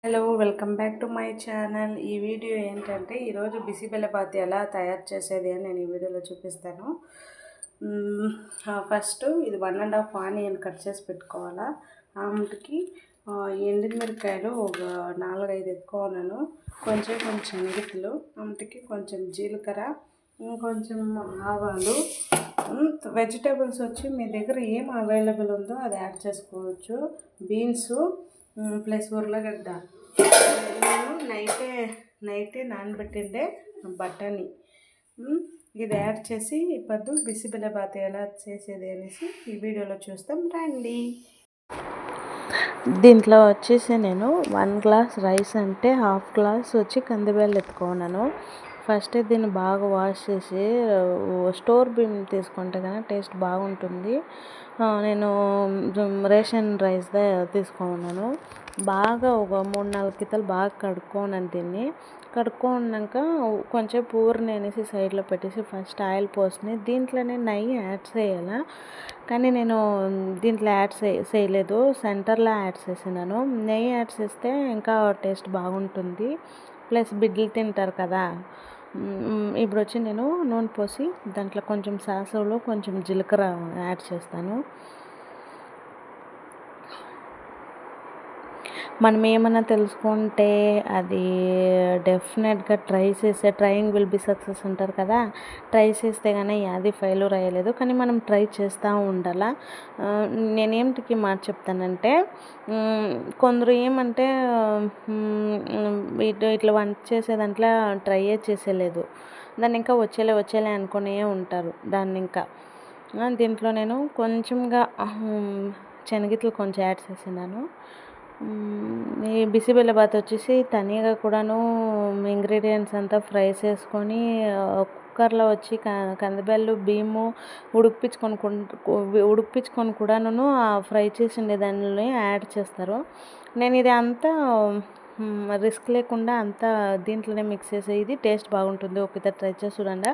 Hello welcome back to my channel. ఈ video ఏంటంటే ఈరోజు బిసిబెల్లబాత్ ఎలా తయారు చేసేది అని నేను ఈ వీడియోలో చూపిస్తాను. ఫస్ట్ ఇది 1.5 ఆనియన్ కట్ చేసి పెట్టుకోవాలా. ఆమెకి ఎండుమిరకాయలు ఒక 4-5 ఎత్తుకోవాలను, కొంచెం శనగలు, ఆమెకి కొంచెం జీలకర్ర, ఇంకొంచెం ఆవాలు. వెజిటేబుల్స్ వచ్చి మీ దగ్గర ఏం అవైలబుల్ ఉందో అది యాడ్ చేసుకోవచ్చు. బీన్సు ప్లస్ ఉర్లగడ్డ. నేను నైటే నానబెట్టిండే బఠానీ. ఇది యాడ్ చేసి ఇప్పుడు బిసిబెల్లబాత్ ఎలా చేసేది అనేసి ఈ వీడియోలో చూస్తాం రండి. దీంట్లో వచ్చేసి నేను 1 గ్లాస్ రైస్ అంటే 1/2 గ్లాస్ వచ్చి కందిబెల్లు ఎత్తుకున్నాను. ఫస్ట్ దీన్ని బాగా వాష్ చేసి స్టోర్ బియ్యం తీసుకుంటే కానీ టేస్ట్ బాగుంటుంది. నేను రేషన్ రైస్దే తీసుకున్నాను. బాగా ఒక 3-4 కితలు బాగా కడుక్కోన్నాను. దీన్ని కడుక్కున్నాక కొంచెం పూర్ని అనేసి సైడ్లో పెట్టేసి ఫస్ట్ ఆయిల్ పోసి దీంట్లోనే నెయ్యి యాడ్ చేయాలా, కానీ నేను దీంట్లో యాడ్ చేయలేదు, సెంటర్లో యాడ్ చేసినాను. నెయ్యి యాడ్ చేస్తే ఇంకా టేస్ట్ బాగుంటుంది, ప్లస్ బిడ్డలు తింటారు కదా. ఇప్పుడు వచ్చి నేను నూనె పోసి దాంట్లో కొంచెం సాసులు, కొంచెం జీలకర్ర యాడ్ చేస్తాను. మనం ఏమన్నా తెలుసుకుంటే అది డెఫినెట్గా ట్రయింగ్ విల్ బి సక్సెస్ అంటారు కదా. ట్రై చేస్తే కానీ అది ఫెయిల్యూర్ అయ్యలేదు, కానీ మనం ట్రై చేస్తూ ఉండాలా. నేనేమిటికి మాట చెప్తానంటే, కొందరు ఏమంటే ఇట్లా వంట చేసే దాంట్లో ట్రై చేసేలేదు, దాన్ని ఇంకా వచ్చేలే అనుకునే ఉంటారు. దాన్ని ఇంకా దీంట్లో నేను కొంచెంగా శనగిత్తలు కొంచెం యాడ్ చేసినాను. ఈ బిసిబెల్లబాత్ వచ్చేసి తనిగా కూడాను ఇంగ్రీడియంట్స్ అంతా ఫ్రై చేసుకొని కుక్కర్లో వచ్చి కందిబెల్లు బియ్యము ఉడికించుకొని కూడాను ఫ్రై చేసిండే దానిలో యాడ్ చేస్తారు. నేను ఇది అంతా రిస్క్ లేకుండా అంతా దీంట్లోనే మిక్స్ చేసే, ఇది టేస్ట్ బాగుంటుంది. ఒకసారి ట్రై చేసి చూడండి.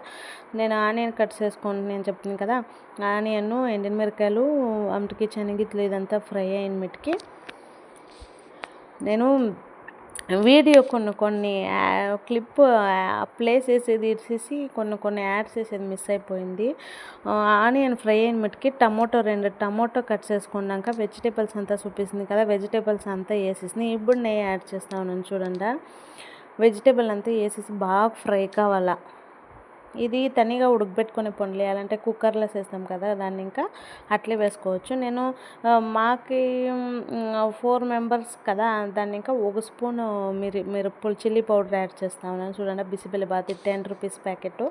నేను ఆనియన్ కట్ చేసుకొని నేను చెప్తాను కదా, ఆనియన్, ఎండుమిరకాయలు, అమ్మటికి శనగిత్తలు ఇదంతా ఫ్రై అయిన మిటికి నేను వీడియో కొన్ని క్లిప్ ప్లే చేసేది ఇచ్చేసి కొన్ని యాడ్ చేసేది మిస్ అయిపోయింది. ఆనియన్ ఫ్రై అయిన మట్టుకి 2 టమోటో కట్ చేసుకున్నాక వెజిటేబుల్స్ అంతా చూపిస్తుంది కదా, వెజిటేబుల్స్ అంతా వేసేసి ఇప్పుడు నెయ్యి యాడ్ చేస్తా ఉన్నాను. చూడండి, వెజిటేబుల్ అంతా వేసేసి బాగా ఫ్రై కావాలా. ఇది తనిగా ఉడకబెట్టుకొని పొండ్లేయాలంటే కుక్కర్లో వేస్తాం కదా, దాన్ని ఇంకా అట్లే వేసుకోవచ్చు. నేను మాకి 4 మెంబర్స్ కదా, దాన్ని ఇంకా 1 స్పూన్ మిరప్పొడి చిల్లీ పౌడర్ యాడ్ చేస్తా ఉన్నాను. చూడండి, బిసిబెల్లబాత్ 10 రూపీస్ ప్యాకెట్.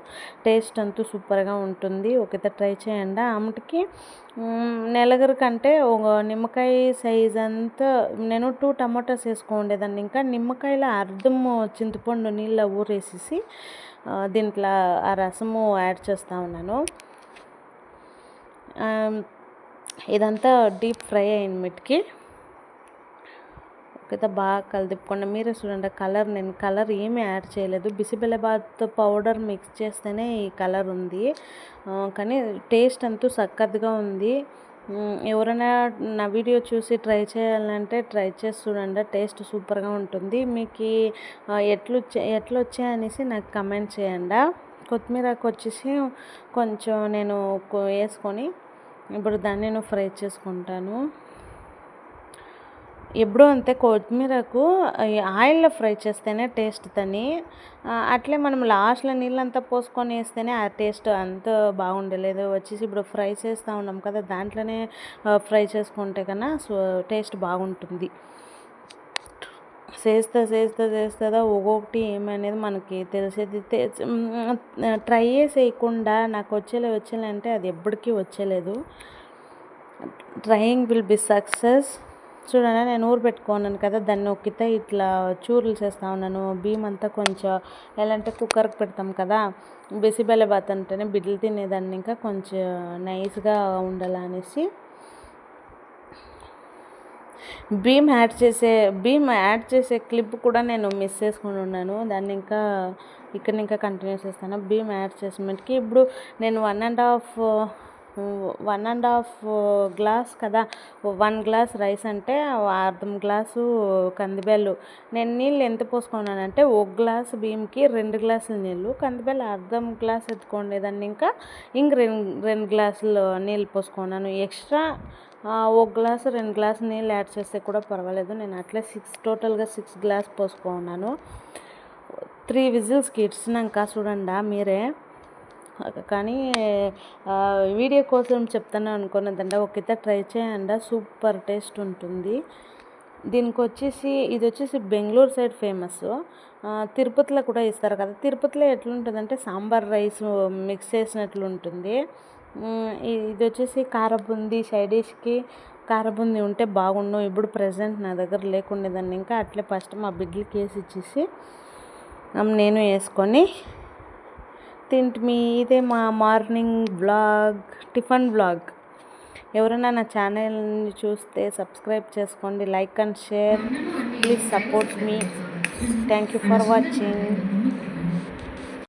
టేస్ట్ అంతా సూపర్గా ఉంటుంది. ఒకసారి ట్రై చేయండి. ఆమెకి నెలగరు కంటే ఒక నిమ్మకాయ సైజ్ అంతా నేను 2 టమాటాస్ వేసుకోండేదాన్ని. ఇంకా నిమ్మకాయలో అర్ధము చింతపండు నీళ్ళ ఊరేసేసి దీంట్లో ఆ రసము యాడ్ చేస్తూ ఉన్నాను. ఇదంతా డీప్ ఫ్రై అయిన మిటికి ఒకైతే బాగా కలిదిప్పుకుండా మీరే చూడండి. నేను కలర్ ఏమీ యాడ్ చేయలేదు, బిసిబెల్లబాత్ పౌడర్ మిక్స్ చేస్తేనే ఈ కలర్ ఉంది, కానీ టేస్ట్ అంతా సక్కత్తుగా ఉంది. ఎవరైనా నా వీడియో చూసి ట్రై చేయాలంటే ట్రై చేసి చూడండి, టేస్ట్ సూపర్గా ఉంటుంది. మీకు ఎట్లొచ్చాయనేసి నాకు కమెంట్ చేయండి. కొత్తిమీరకు వచ్చేసి కొంచెం నేను వేసుకొని ఇప్పుడు దాన్ని నేను ఫ్రై చేసుకుంటాను. ఎప్పుడూ అంతే, కొత్తిమీరకు ఆయిల్లో ఫ్రై చేస్తేనే టేస్ట్ తని. అట్లే మనం లాస్ట్లో నీళ్ళంతా పోసుకొని వేస్తేనే ఆ టేస్ట్ అంత బాగుండలేదు. వచ్చేసి ఇప్పుడు ఫ్రై చేస్తూ ఉన్నాం కదా, దాంట్లోనే ఫ్రై చేసుకుంటే కన్నా టేస్ట్ బాగుంటుంది. చేస్తుందా ఒక్కొక్కటి ఏమనేది మనకి తెలిసేది. ట్రై చేయకుండా నాకు వచ్చేలే అంటే అది ఎప్పటికీ వచ్చేలేదు. Trying will be success. చూడండి, నేను పెట్టుకున్నాను కదా, దాన్ని నొక్కితే ఇట్లా చూర్లు చేస్తూ ఉన్నాను. బియ్యం అంతా కొంచెం ఎలా అంటే కుక్కర్కి పెడతాం కదా, బిసిబెల్లబాత్ అంటేనే బిడ్డలు తినేదాన్ని ఇంకా కొంచెం నైస్గా ఉండాలనేసి బియ్యం యాడ్ చేసే క్లిప్ కూడా నేను మిస్ చేసుకొని ఉన్నాను. దాన్ని ఇంకా కంటిన్యూ చేస్తాను. బియ్యం యాడ్ చేసినట్టుకి ఇప్పుడు నేను 1.5 1.5 గ్లాస్ కదా, 1 గ్లాస్ రైస్ అంటే అర్ధం గ్లాసు కందిబ్యాళ్ళు. నేను నీళ్ళు ఎంత పోసుకున్నానంటే 1 గ్లాసు బియ్యంకి 2 గ్లాసులు నీళ్ళు, కందిబ్యాళ్ళు అర్ధం గ్లాస్ ఎత్తుకోండి దాన్ని, ఇంకా 2 గ్లాసులు నీళ్ళు పోసుకున్నాను. ఎక్స్ట్రా 1 గ్లాసు 2 గ్లాసు నీళ్ళు యాడ్ చేస్తే కూడా పర్వాలేదు. నేను అట్లే టోటల్గా 6 గ్లాస్ పోసుకున్నాను. 3 విజిల్స్కి ఇచ్చినాక చూడండి మీరే. కానీ వీడియో కోసం చెప్తాను అనుకున్నదండి, ఒకైతే ట్రై చేయండి, సూపర్ టేస్ట్ ఉంటుంది. ఇది వచ్చేసి బెంగళూరు సైడ్ ఫేమస్. తిరుపతిలో కూడా ఇస్తారు కదా. తిరుపతిలో ఎట్లుంటుందంటే సాంబార్ రైస్ మిక్స్ చేసినట్లు ఉంటుంది. ఇది వచ్చేసి కారబుంది, సైడ్ డిష్కి కారబుంది ఉంటే బాగుండు. ఇప్పుడు ప్రజెంట్ నా దగ్గర లేకుండేదాన్ని, ఇంకా అట్లే ఫస్ట్ మా బిడ్డలకి వేసి ఇచ్చేసి నేను వేసుకొని తింటిమి. ఇదే మా మార్నింగ్ బ్లాగ్, టిఫిన్ బ్లాగ్. ఎవరైనా నా ఛానల్ని చూస్తే సబ్స్క్రైబ్ చేసుకోండి, like and share, please support me. Thank you for watching.